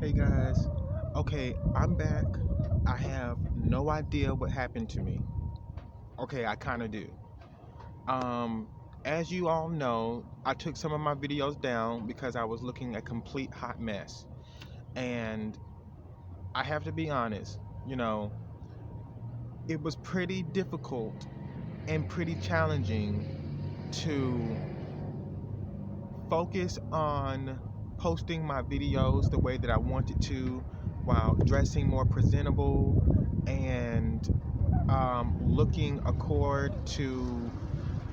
Hey guys, okay, I'm back. I have no idea what happened to me. Okay, I kind of do. Um, as you all know, I took some of my videos down because I was looking a complete hot mess. And I have to be honest, you know, it was pretty difficult and pretty challenging to focus on posting my videos the way that I wanted to while dressing more presentable and looking accord to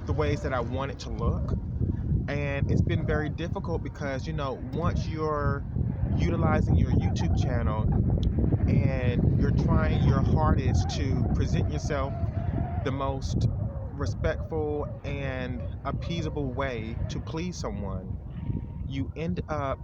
the ways that I want it to look. And it's been very difficult because, once you're utilizing your YouTube channel and you're trying your hardest to present yourself the most respectful and appeasable way to please someone, you end up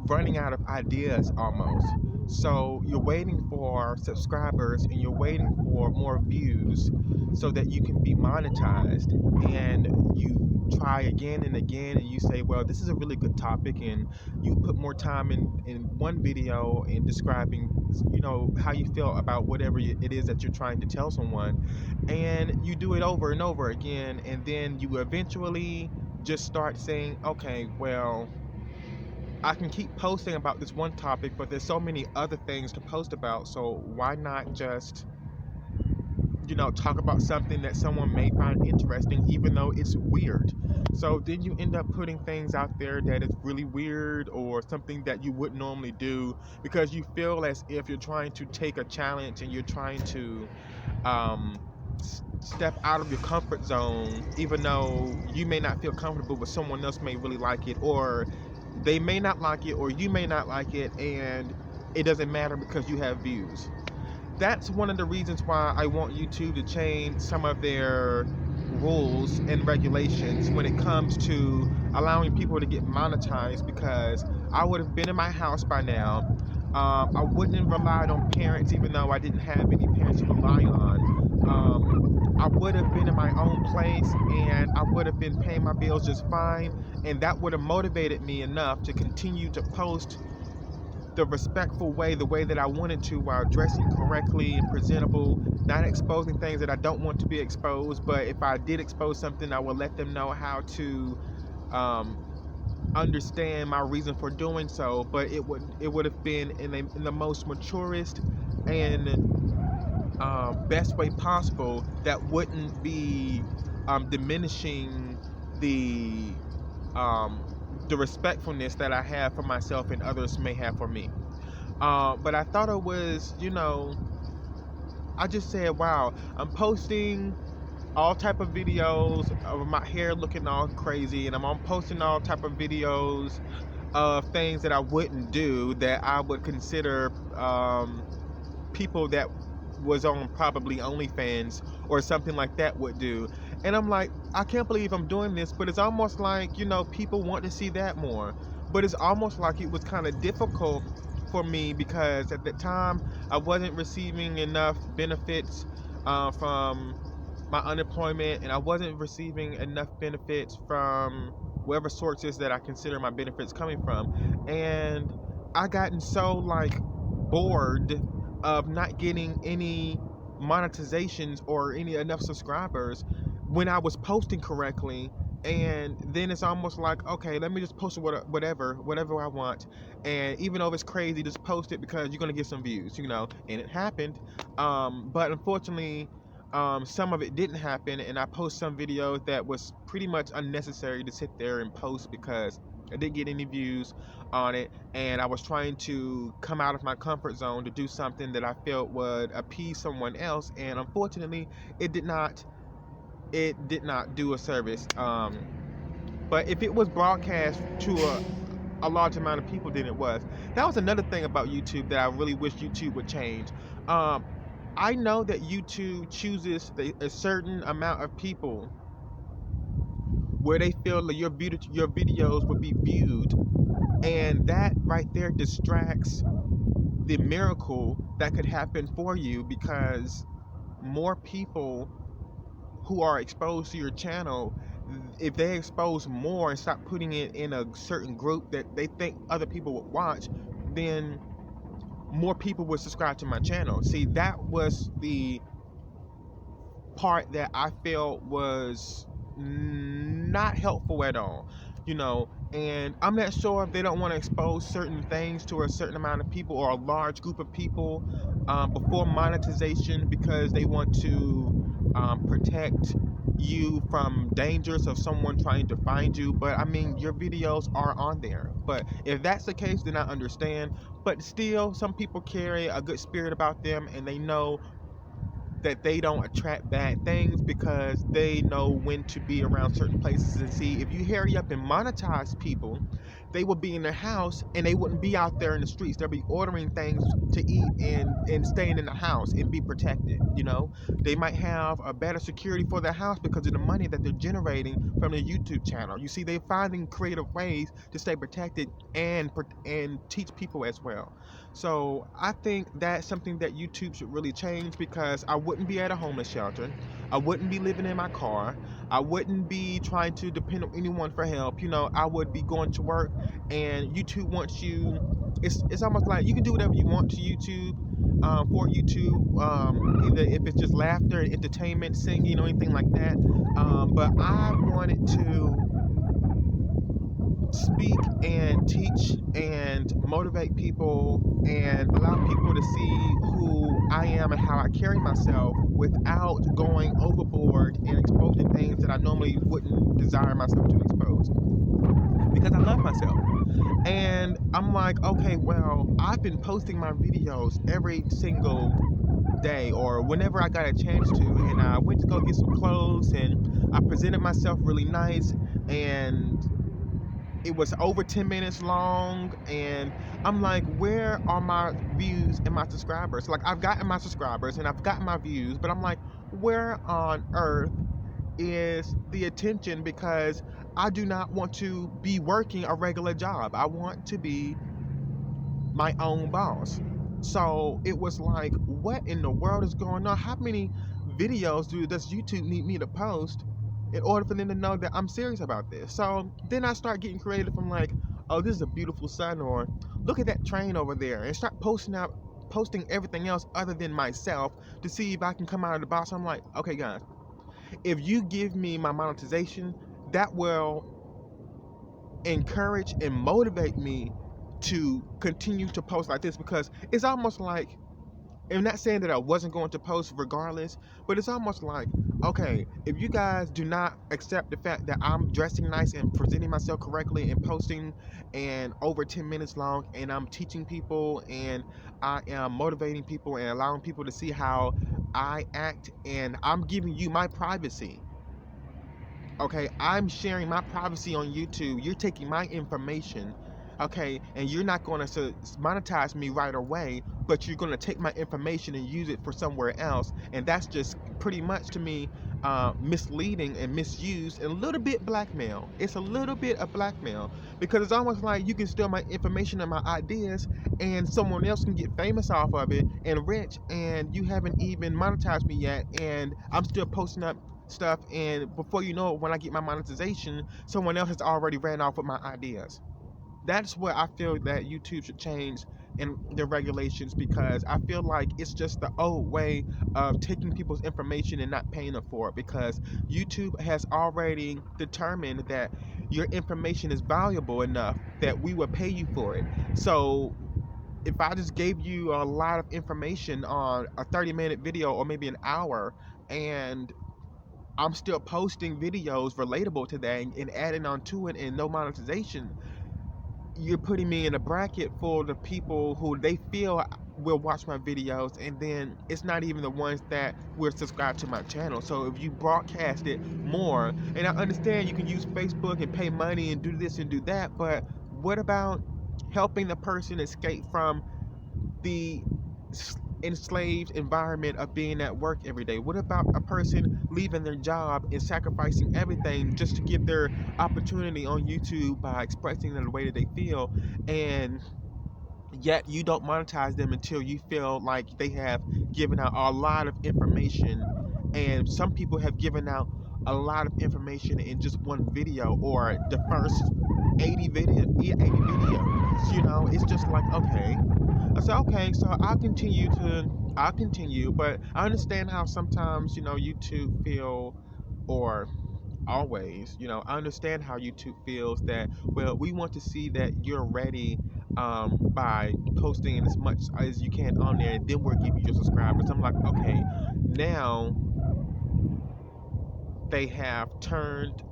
running out of ideas almost. So you're waiting for subscribers and you're waiting for more views so that you can be monetized. And you try again and again and you say, well, this is a really good topic, and you put more time in one video in describing, how you feel about whatever it is that you're trying to tell someone. And you do it over and over again, and then you eventually just start saying, okay, well, I can keep posting about this one topic, but there's so many other things to post about, so why not just, talk about something that someone may find interesting, even though it's weird? So then you end up putting things out there that is really weird or something that you wouldn't normally do because you feel as if you're trying to take a challenge and you're trying to um, step out of your comfort zone, even though you may not feel comfortable, but someone else may really like it, or they may not like it, or you may not like it, and it doesn't matter because you have views. That's one of the reasons why I want YouTube to change some of their rules and regulations when it comes to allowing people to get monetized, because I would have been in my house by now. I wouldn't have relied on parents, even though I didn't have any parents to rely on. I would have been in my own place and I would have been paying my bills just fine, and that would have motivated me enough to continue to post the respectful way, the way that I wanted to, while dressing correctly and presentable, not exposing things that I don't want to be exposed. But if I did expose something, I would let them know how to um, understand my reason for doing so. But it would have been in the most maturest and best way possible that wouldn't be diminishing the um, the respectfulness that I have for myself and others may have for me. But I thought it was, I just said, wow, I'm posting all type of videos of my hair looking all crazy, and I'm posting all type of videos of things that I wouldn't do, that I would consider people that was on probably OnlyFans or something like that would do. And I'm like, I can't believe I'm doing this, but it's almost like, people want to see that more. But it's almost like it was kind of difficult for me because at the time I wasn't receiving enough benefits from my unemployment, and I wasn't receiving enough benefits from whatever sources that I consider my benefits coming from. And I gotten so like bored of not getting any monetizations or any enough subscribers when I was posting correctly. And then it's almost like, okay, let me just post whatever I want, and even though it's crazy, just post it because you're gonna get some views, And it happened, but unfortunately, some of it didn't happen, and I post some videos that was pretty much unnecessary to sit there and post because I didn't get any views on it, and I was trying to come out of my comfort zone to do something that I felt would appease someone else, and unfortunately, it did not. It did not do a service. But if it was broadcast to a large amount of people than it was, that was another thing about YouTube that I really wish YouTube would change. Um, I know that YouTube chooses a certain amount of people where they feel that your videos would be viewed, and that right there distracts the miracle that could happen for you, because more people who are exposed to your channel if they expose more and stop putting it in a certain group that they think other people would watch, then more people would subscribe to my channel. See, that was the part that I felt was not helpful at all, and I'm not sure if they don't want to expose certain things to a certain amount of people or a large group of people before monetization, because they want to protect you from dangers of someone trying to find you. But I mean, your videos are on there. But if that's the case, then I understand. But still, some people carry a good spirit about them, and they know that they don't attract bad things because they know when to be around certain places. And see, if you hurry up and monetize people, they will be in their house and they wouldn't be out there in the streets. They'll be ordering things to eat and staying in the house and be protected. They might have a better security for their house because of the money that they're generating from their YouTube channel. You see, they're finding creative ways to stay protected and teach people as well. So I think that's something that YouTube should really change, because I wouldn't be at a homeless shelter. I wouldn't be living in my car. I wouldn't be trying to depend on anyone for help. I would be going to work, and YouTube wants you. It's almost like you can do whatever you want to YouTube, for YouTube, either if it's just laughter, entertainment, singing, or anything like that. But I wanted to speak and teach and motivate people and allow people to see who I am and how I carry myself without going overboard and exposing things that I normally wouldn't desire myself to expose, because I love myself. And I'm like, okay, well, I've been posting my videos every single day or whenever I got a chance to, and I went to go get some clothes and I presented myself really nice, and it was over 10 minutes long, and I'm like, where are my views and my subscribers? Like, I've gotten my subscribers and I've gotten my views, but I'm like, where on earth is the attention? Because I do not want to be working a regular job. I want to be my own boss. So it was like, what in the world is going on? How many videos does YouTube need me to post in order for them to know that I'm serious about this? So then I start getting creative. I'm like, oh, this is a beautiful sun, or look at that train over there, and start posting everything else other than myself to see if I can come out of the box. I'm like, okay, guys, if you give me my monetization, that will encourage and motivate me to continue to post like this, because it's almost like, I'm not saying that I wasn't going to post regardless, but it's almost like, okay, if you guys do not accept the fact that I'm dressing nice and presenting myself correctly and posting and over 10 minutes long, and I'm teaching people and I am motivating people and allowing people to see how I act, and I'm giving you my privacy. Okay, I'm sharing my privacy on YouTube. You're taking my information, okay, and you're not going to monetize me right away, but you're going to take my information and use it for somewhere else. And that's just pretty much, to me, misleading and misused and a little bit blackmail. It's a little bit of blackmail, because it's almost like you can steal my information and my ideas, and someone else can get famous off of it and rich, and you haven't even monetized me yet, and I'm still posting up stuff, and before you know it, when I get my monetization, someone else has already ran off with my ideas. That's what I feel that YouTube should change in their regulations, because I feel like it's just the old way of taking people's information and not paying them for it, because YouTube has already determined that your information is valuable enough that we will pay you for it. So if I just gave you a lot of information on a 30-minute video or maybe an hour, and I'm still posting videos relatable to that and adding on to it and no monetization, you're putting me in a bracket for the people who they feel will watch my videos, and then it's not even the ones that will subscribe to my channel. So if you broadcast it more, and I understand you can use Facebook and pay money and do this and do that, but what about helping the person escape from the enslaved environment of being at work every day? What about a person leaving their job and sacrificing everything just to get their opportunity on YouTube by expressing the way that they feel, and yet you don't monetize them until you feel like they have given out a lot of information? And some people have given out a lot of information in just one video or the first 80 videos. It's just like, okay. I said, okay, so I'll continue, but I understand how sometimes, YouTube feel, or always, I understand how YouTube feels that, well, we want to see that you're ready by posting as much as you can on there, and then we'll give you your subscribers. I'm like, okay, now they have turned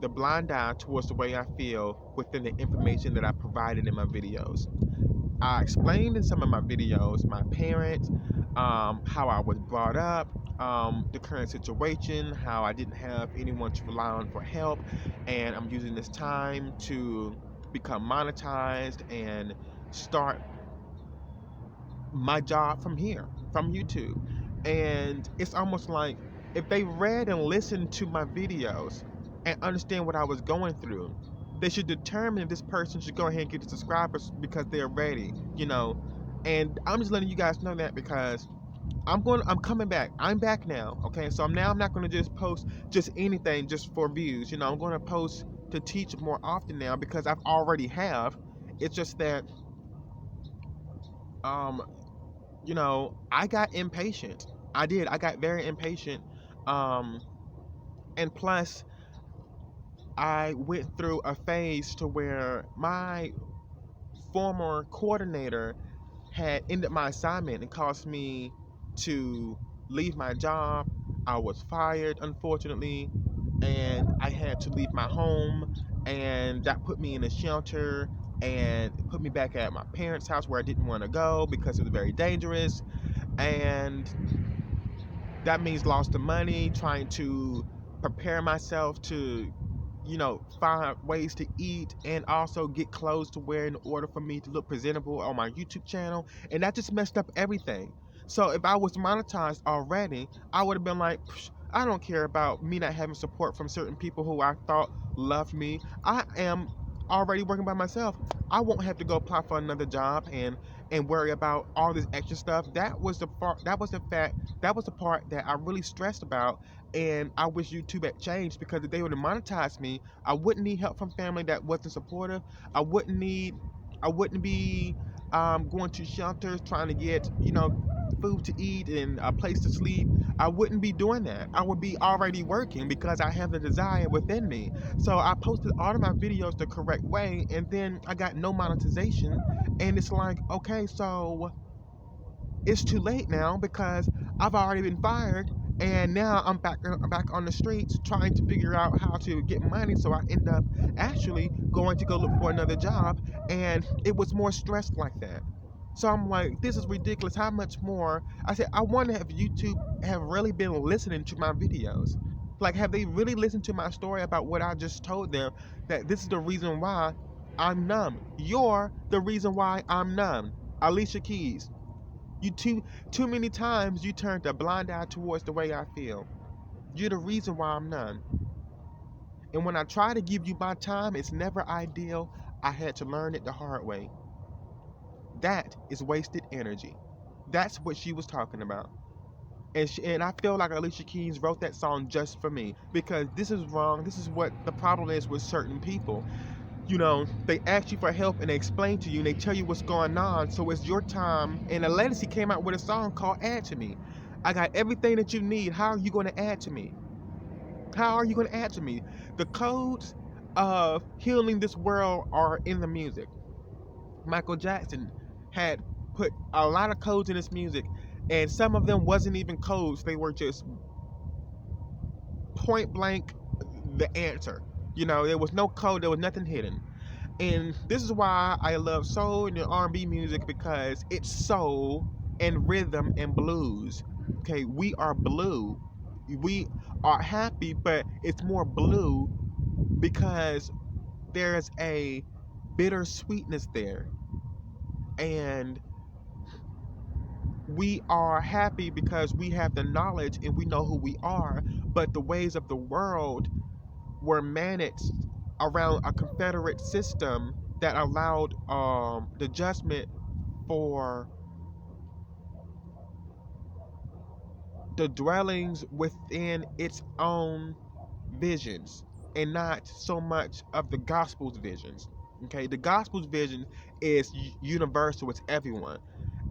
the blind eye towards the way I feel within the information that I provided in my videos. I explained in some of my videos my parents, how I was brought up, the current situation, how I didn't have anyone to rely on for help, and I'm using this time to become monetized and start my job from here, from YouTube. And it's almost like if they read and listened to my videos and understand what I was going through, they should determine if this person should go ahead and get the subscribers because they're ready. And I'm just letting you guys know that because I'm coming back. I'm back now. Okay, so I'm not gonna just post just anything just for views. I'm gonna post to teach more often now because I've already have. It's just that um I got impatient. I did. I got very impatient. Um, and plus, I went through a phase to where my former coordinator had ended my assignment and caused me to leave my job. I was fired, unfortunately, and I had to leave my home, and that put me in a shelter and put me back at my parents' house where I didn't want to go because it was very dangerous. And that means lost of money, trying to prepare myself to, find ways to eat and also get clothes to wear in order for me to look presentable on my YouTube channel. And that just messed up everything. So if I was monetized already, I would have been like, I don't care about me not having support from certain people who I thought loved me. I am already working by myself. I won't have to go apply for another job and worry about all this extra stuff. That was the part that I really stressed about, and I wish YouTube had changed because if they would have monetized me, I wouldn't need help from family that wasn't supportive. I wouldn't be going to shelters trying to get food to eat and a place to sleep. I wouldn't be doing that. I would be already working because I have the desire within me. So I posted all of my videos the correct way, and then I got no monetization, and it's like, okay, so it's too late now because I've already been fired, and now I'm back on the streets trying to figure out how to get money. So I end up actually going to go look for another job, and it was more stressed like that. So I'm like, this is ridiculous. How much more? I said, I wonder if YouTube have really been listening to my videos. Like, have they really listened to my story about what I just told them? That this is the reason why I'm numb. You're the reason why I'm numb. Alicia Keys. You too many times you turned a blind eye towards the way I feel. You're the reason why I'm none. And when I try to give you my time, it's never ideal. I had to learn it the hard way. That is wasted energy. That's what she was talking about. And I feel like Alicia Keys wrote that song just for me because this is wrong. This is what the problem is with certain people. They ask you for help and they explain to you and they tell you what's going on. So it's your time. And Legacy came out with a song called Add to Me. I got everything that you need. How are you going to add to me? How are you going to add to me? The codes of healing this world are in the music. Michael Jackson had put a lot of codes in his music, and some of them wasn't even codes. They were just point blank the answer. There was no code. There was nothing hidden. And this is why I love soul and R&B music, because it's soul and rhythm and blues. Okay, we are blue. We are happy, but it's more blue because there's a bittersweetness there. And we are happy because we have the knowledge and we know who we are, but the ways of the world were managed around a Confederate system that allowed the judgment for the dwellings within its own visions and not so much of the gospel's visions. Okay, the gospel's vision is universal, it's everyone.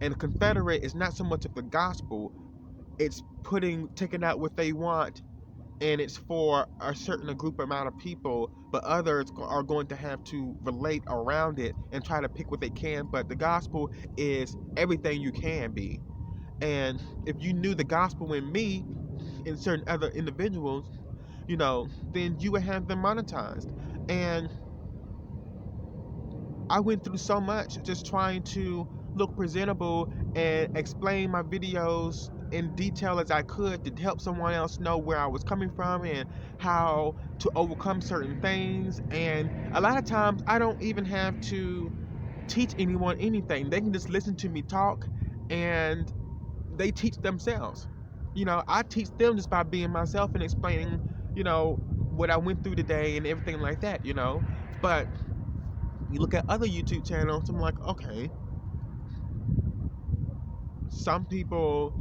And the Confederate is not so much of the gospel, it's taking out what they want, and it's for a certain group amount of people, but others are going to have to relate around it and try to pick what they can. But the gospel is everything you can be. And if you knew the gospel in me and certain other individuals, then you would have them monetized. And I went through so much just trying to look presentable and explain my videos in detail as I could to help someone else know where I was coming from and how to overcome certain things. And a lot of times I don't even have to teach anyone anything. They can just listen to me talk and they teach themselves. I teach them just by being myself and explaining, what I went through today and everything like that. But you look at other YouTube channels, I'm like, okay, some people,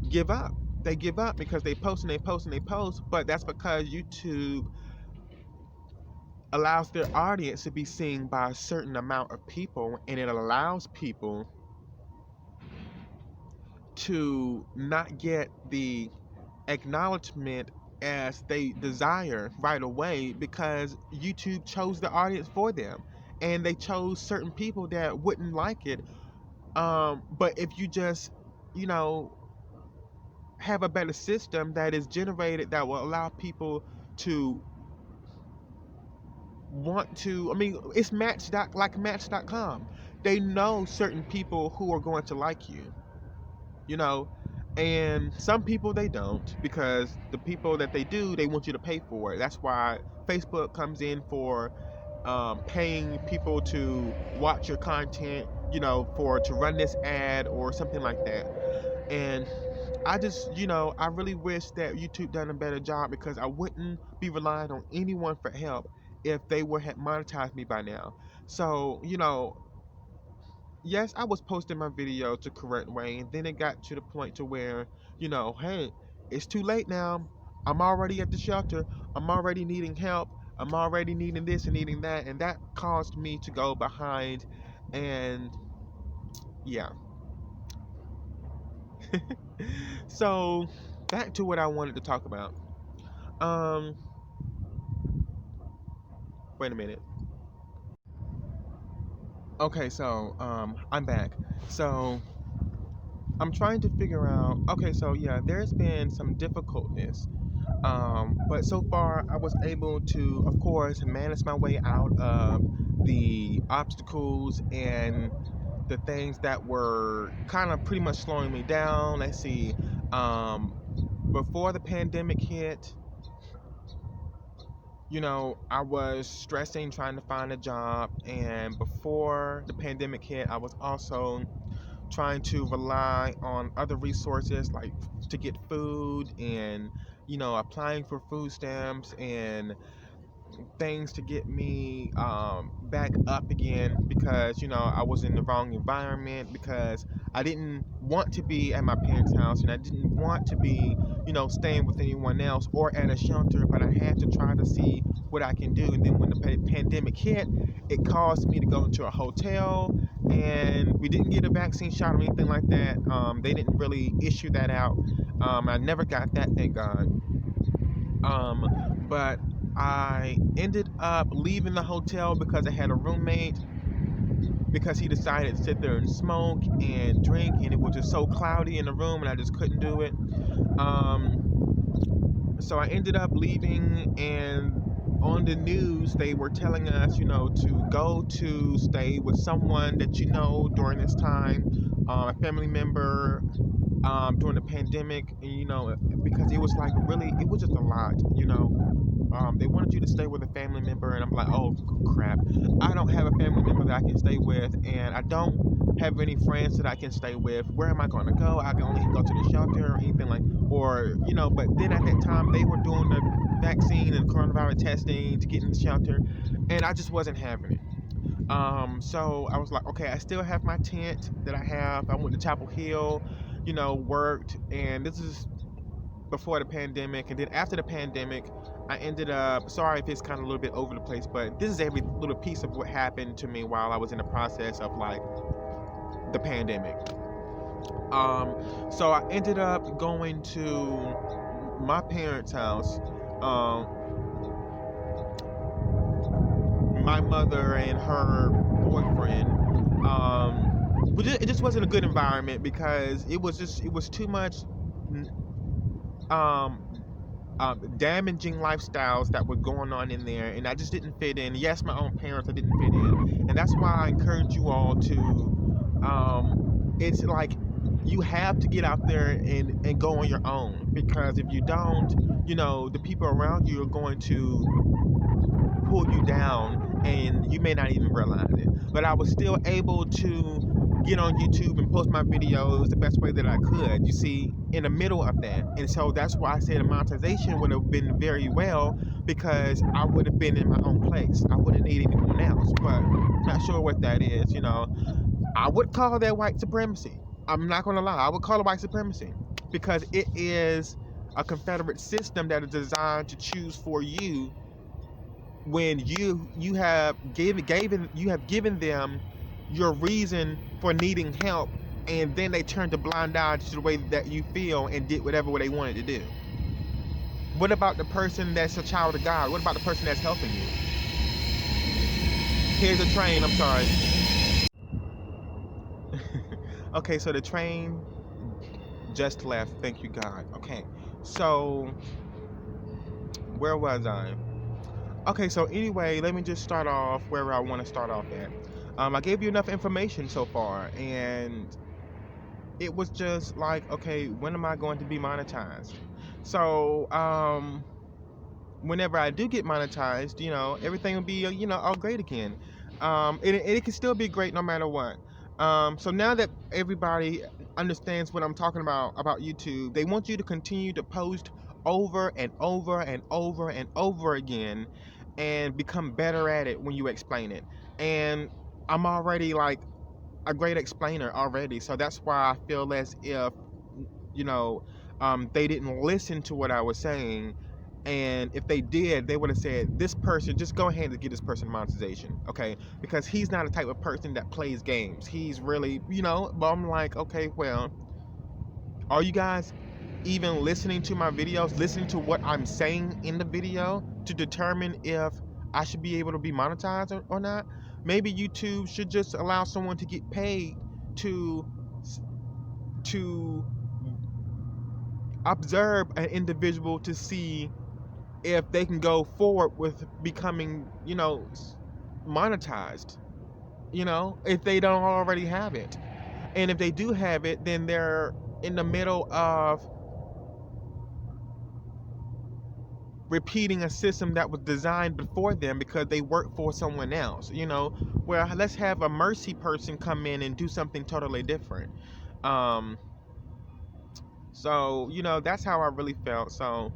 give up. They give up because they post and they post and they post, but that's because YouTube allows their audience to be seen by a certain amount of people, and it allows people to not get the acknowledgement as they desire right away because YouTube chose the audience for them, and they chose certain people that wouldn't like it. But if you just, you know, have a better system that is generated that will allow people to want to, I mean, it's like Match.com. They know certain people who are going to like you know, and some people they don't, because the people that they do, they want you to pay for it. That's why Facebook comes in for paying people to watch your content, to run this ad or something like that. And I just, I really wish that YouTube done a better job, because I wouldn't be relying on anyone for help if they would have monetized me by now. So, yes, I was posting my videos the correct way, and then it got to the point to where, hey, it's too late now. I'm already at the shelter. I'm already needing help. I'm already needing this and needing that, and that caused me to go behind. And yeah. So back to what I wanted to talk about. Um, Wait a minute. Okay, so I'm back. So I'm trying to figure out. Okay, so yeah, there's been some difficultness, but so far I was able to, of course, manage my way out of the obstacles and the things that were kind of pretty much slowing me down. Let's see. Um, Before the pandemic hit, I was stressing trying to find a job, and before the pandemic hit, I was also trying to rely on other resources like to get food and applying for food stamps and things to get me back up again, because I was in the wrong environment, because I didn't want to be at my parents' house, and I didn't want to be staying with anyone else or at a shelter, but I had to try to see what I can do. And then when the pandemic hit, it caused me to go into a hotel, and we didn't get a vaccine shot or anything like that. They didn't really issue that out. I never got that, thank God. But I ended up leaving the hotel because I had a roommate, because he decided to sit there and smoke and drink, and it was just so cloudy in the room and I just couldn't do it. So I ended up leaving, and on the news they were telling us, to go to stay with someone that during this time, a family member, during the pandemic, and because it was like really, it was just a lot. They wanted you to stay with a family member, and I'm like, oh crap, I don't have a family member that I can stay with, and I don't have any friends that I can stay with. Where am I going to go? I can only go to the shelter or anything like, or but then at that time they were doing the vaccine and coronavirus testing to get in the shelter, and I just wasn't having it. So I was like, okay, I still have my tent that I have. I went to Chapel Hill, worked, and this is before the pandemic, and then after the pandemic, I ended up. Sorry if it's kind of a little bit over the place, but this is every little piece of what happened to me while I was in the process of like the pandemic. So I ended up going to my parents' house. Um, my mother and her boyfriend. But it just wasn't a good environment because it was too much um, damaging lifestyles that were going on in there, and I just didn't fit in. Yes, my own parents, I didn't fit in, and that's why I encourage you all to. It's like you have to get out there and go on your own, because if you don't, the people around you are going to pull you down, and you may not even realize it. But I was still able to get on YouTube and post my videos the best way that I could, you see, in the middle of that. And so that's why I said the monetization would have been very well, because I would have been in my own place. I wouldn't need anyone else. But I'm not sure what that is. I would call that white supremacy. I'm not going to lie. I would call it white supremacy, because it is a Confederate system that is designed to choose for you when you have given them your reason for needing help, and then they turned a blind eye to the way that you feel and did whatever they wanted to do. What about the person that's a child of God? What about the person that's helping you? Here's a train. I'm sorry. Okay, so the train just left. Thank you, God. Okay, so where was I? Okay, so anyway, let me just start off where I want to start off at. I gave you enough information so far, and it was just like, okay, when am I going to be monetized? So, whenever I do get monetized, everything will be, all great again. And it can still be great no matter what. So now that everybody understands what I'm talking about YouTube, they want you to continue to post over and over and over and over again, and become better at it when you explain it. And I'm already like a great explainer already, so that's why I feel as if they didn't listen to what I was saying. And if they did, they would have said, this person, just go ahead and get this person monetization, okay? Because he's not a type of person that plays games. He's really, but I'm like, okay, well, are you guys even listening to my videos, listening to what I'm saying in the video to determine if I should be able to be monetized or not? Maybe YouTube should just allow someone to get paid to observe an individual to see if they can go forward with becoming, monetized, if they don't already have it. And if they do have it, then they're in the middle of repeating a system that was designed before them because they work for someone else, where let's have a mercy person come in and do something totally different. So, that's how I really felt. So,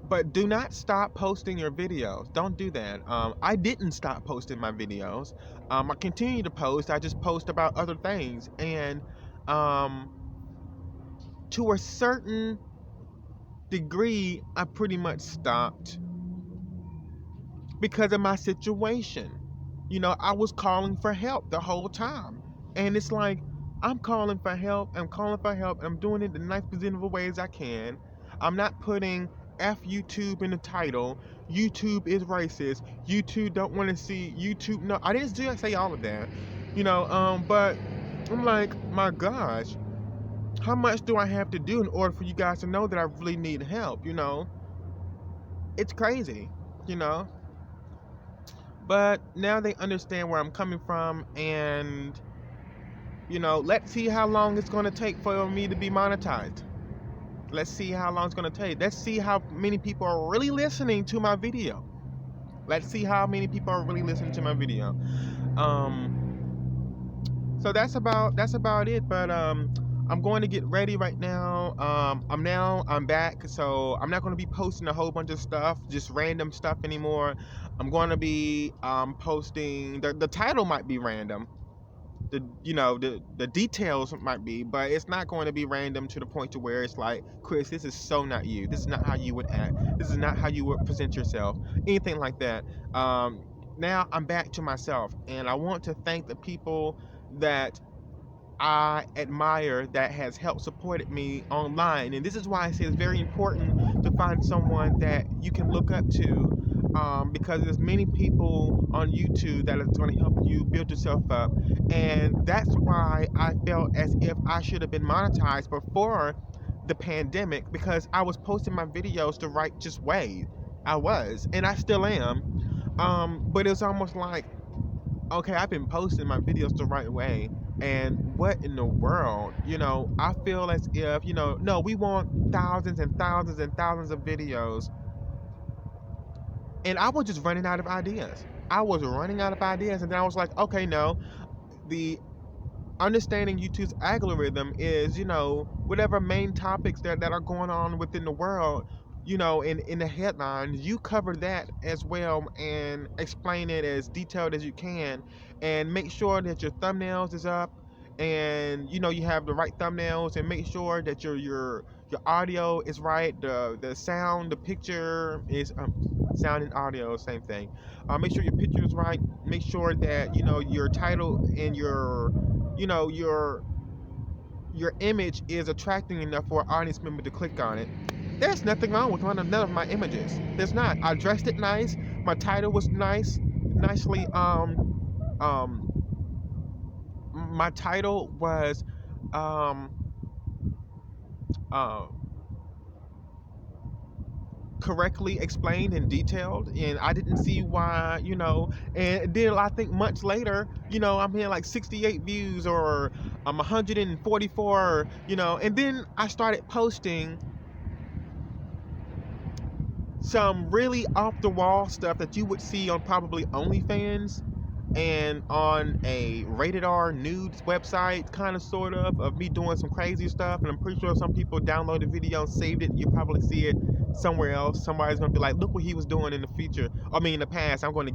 but do not stop posting your videos. Don't do that. I didn't stop posting my videos. I continue to post. I just post about other things. And to a certain degree, I pretty much stopped because of my situation. I was calling for help the whole time. And it's like, I'm calling for help. I'm doing it the nice presentable ways I can. I'm not putting F YouTube in the title. YouTube is racist. YouTube don't want to see YouTube. No, I didn't say all of that. But I'm like, my gosh, how much do I have to do in order for you guys to know that I really need help? It's crazy, But now they understand where I'm coming from, and let's see how long it's going to take for me to be monetized. Let's see how long it's going to take. Let's see how many people are really listening to my video. So that's about it. But I'm going to get ready right now. I'm back, so I'm not going to be posting a whole bunch of stuff, just random stuff anymore. I'm going to be posting. The title might be random, the details might be, but it's not going to be random to the point to where it's like, Chris, this is so not you. This is not how you would act. This is not how you would present yourself. Anything like that. Now I'm back to myself, and I want to thank the people that I admire that has helped supported me online. And this is why I say it's very important to find someone that you can look up to, because there's many people on YouTube that is going to help you build yourself up. And that's why I felt as if I should have been monetized before the pandemic, because I was posting my videos the righteous way. I was, and I still am. But it's almost like, okay, I've been posting my videos the right way, and what in the world? I feel as if, no, we want thousands and thousands and thousands of videos, and I was just running out of ideas. I was running out of ideas, and then I was like, okay, no, the understanding YouTube's algorithm is, whatever main topics that are going on within the world, in the headlines, you cover that as well and explain it as detailed as you can, and make sure that your thumbnails is up, and you have the right thumbnails, and make sure that your audio is right, the sound, the picture is sound and audio, same thing. Make sure your picture is right. Make sure that your title and you know your your image is attracting enough for an audience member to click on it. There's nothing wrong with none of my images. There's not. I dressed it nice. My title was nicely. My title was um, uh, correctly explained and detailed, and I didn't see why, and then I think months later, I'm hitting like 68 views, or 144, and then I started posting some really off the wall stuff that you would see on probably OnlyFans and on a rated R nudes website, kind of sort of me doing some crazy stuff. And I'm pretty sure some people downloaded the video and saved it. You probably see it somewhere else. Somebody's gonna be like, look what he was doing in the future. I mean, in the past. I'm gonna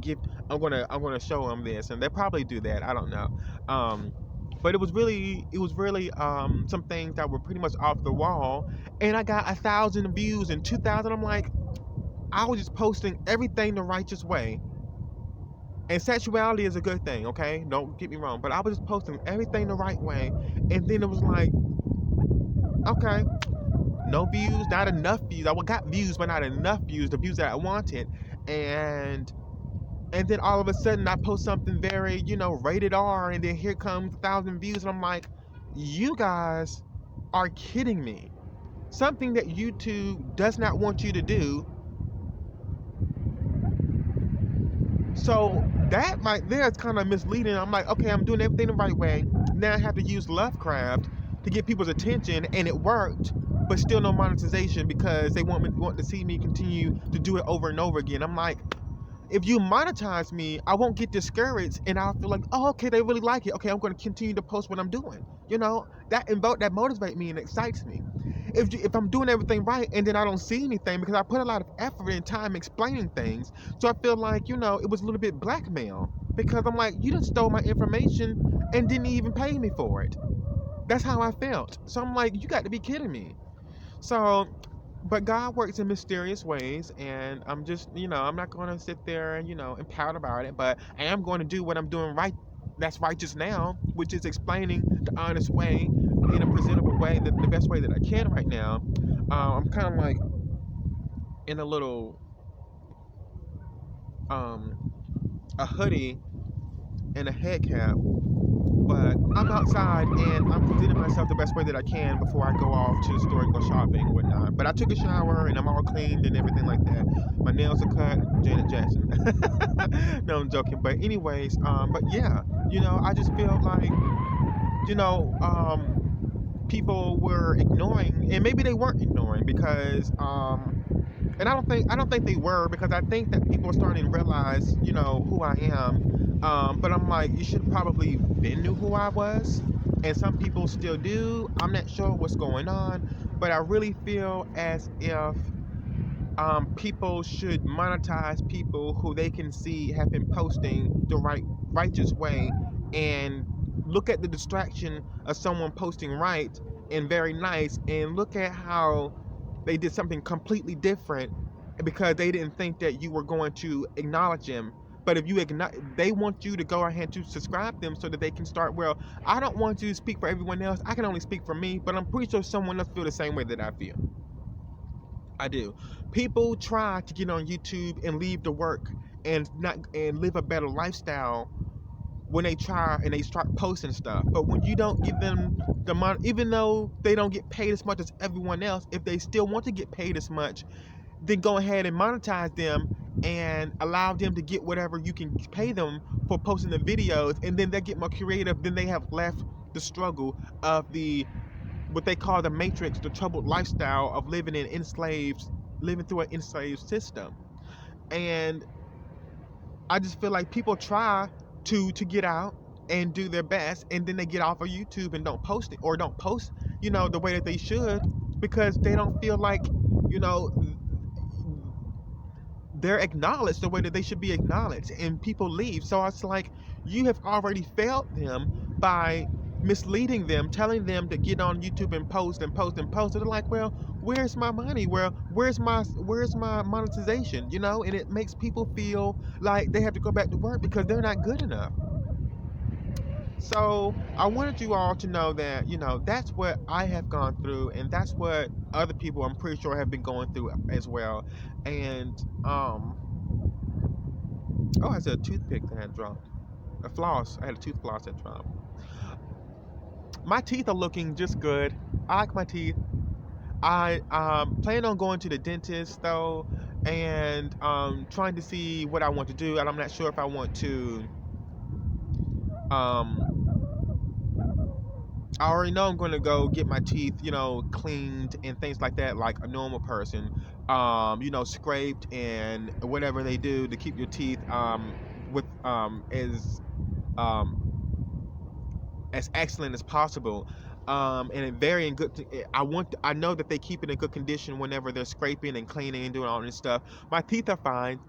show him this, and they probably do that. I don't know. But it was really some things that were pretty much off the wall, and I got 1,000 views and 2,000. I'm like, I was just posting everything the righteous way. And sexuality is a good thing, okay? Don't get me wrong. But I was just posting everything the right way. And then it was like, okay, no views, not enough views. I got views, but not enough views, the views that I wanted. And then all of a sudden I post something very, rated R, and then here comes 1,000 views. And I'm like, you guys are kidding me. Something that YouTube does not want you to do. So that right there is kind of misleading. I'm like, okay, I'm doing everything the right way. Now I have to use Lovecraft to get people's attention, and it worked, but still no monetization, because they want to see me continue to do it over and over again. I'm like, if you monetize me, I won't get discouraged, and I'll feel like, oh, okay, they really like it. Okay, I'm going to continue to post what I'm doing. That motivates me and excites me. If I'm doing everything right and then I don't see anything, because I put a lot of effort and time explaining things, so I feel like, it was a little bit blackmail, because I'm like, you just stole my information and didn't even pay me for it. That's how I felt. So I'm like, you got to be kidding me. So, but God works in mysterious ways, and I'm just, I'm not going to sit there and, and pout about it, but I am going to do what I'm doing right. That's righteous now, which is explaining the honest way in a presentable way, the best way that I can right now. I'm kind of like in a little a hoodie and a head cap, but I'm outside and I'm presenting myself the best way that I can before I go off to the store and go shopping and whatnot. But I took a shower and I'm all cleaned and everything like that. My nails are cut, Janet Jackson. No, I'm joking. But anyways, but yeah, I just feel like, people were ignoring, and maybe they weren't ignoring, because and I don't think they were, because I think that people are starting to realize, who I am. But I'm like, you should probably been knew who I was, and some people still do. I'm not sure what's going on, but I really feel as if people should monetize people who they can see have been posting the righteous way, and look at the distraction of someone posting right and very nice, and look at how they did something completely different because they didn't think that you were going to acknowledge them. But if you acknowledge, they want you to go ahead to subscribe them so that they can start. Well, I don't want to speak for everyone else. I can only speak for me, but I'm pretty sure someone else feel the same way that I feel. I do. People try to get on YouTube and leave the work and not and live a better lifestyle when they try and they start posting stuff. But when you don't give them the money, even though they don't get paid as much as everyone else, if they still want to get paid as much, then go ahead and monetize them and allow them to get whatever you can pay them for posting the videos, and then they get more creative. Then they have left the struggle of the what they call the matrix, the troubled lifestyle of living through an enslaved system. And I just feel like people try to get out and do their best, and then they get off of YouTube and don't post it, or don't post, the way that they should, because they don't feel like, you know, they're acknowledged the way that they should be acknowledged, and people leave. So it's like you have already failed them by misleading them, telling them to get on YouTube and post and post and post. And they're like, well, where's my money? Well, where's my monetization? And it makes people feel like they have to go back to work because they're not good enough. So I wanted you all to know that, that's what I have gone through, and that's what other people, I'm pretty sure, have been going through as well. And oh, I said a toothpick that had dropped. A floss. I had a tooth floss that dropped. My teeth are looking just good. I like my teeth. I plan on going to the dentist though, and trying to see what I want to do. And I'm not sure if I want to. I already know I'm going to go get my teeth, cleaned and things like that, like a normal person. Scraped and whatever they do to keep your teeth with as excellent as possible. And very in good. I know that they keep it in good condition whenever they're scraping and cleaning and doing all this stuff. My teeth are fine.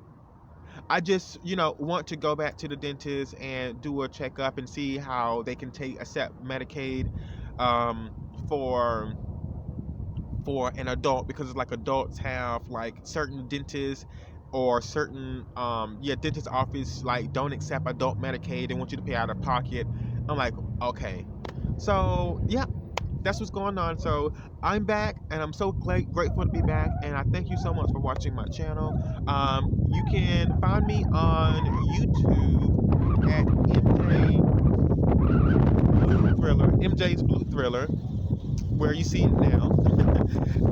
I just, want to go back to the dentist and do a checkup and see how they can accept Medicaid for an adult, because it's like adults have like certain dentists or certain dentist office like don't accept adult Medicaid. They want you to pay out of pocket. I'm like, okay. So yeah, that's what's going on. So I'm back, and I'm so grateful to be back, and I thank you so much for watching my channel. You can find me on YouTube at MJ's Blue Thriller, where you see it now.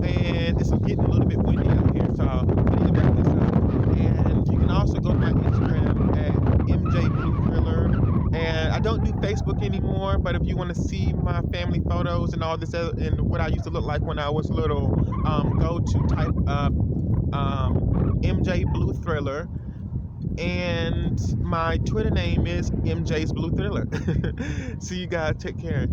And it's getting a little bit windy out here, so I need to wrap this up. And you can also go to my Instagram at MJ Blue Thriller. And I don't do Facebook anymore, but if you want to see my family photos and all this and what I used to look like when I was little, go to type up MJ Blue Thriller. And my Twitter name is MJ's Blue Thriller. See you guys. Take care.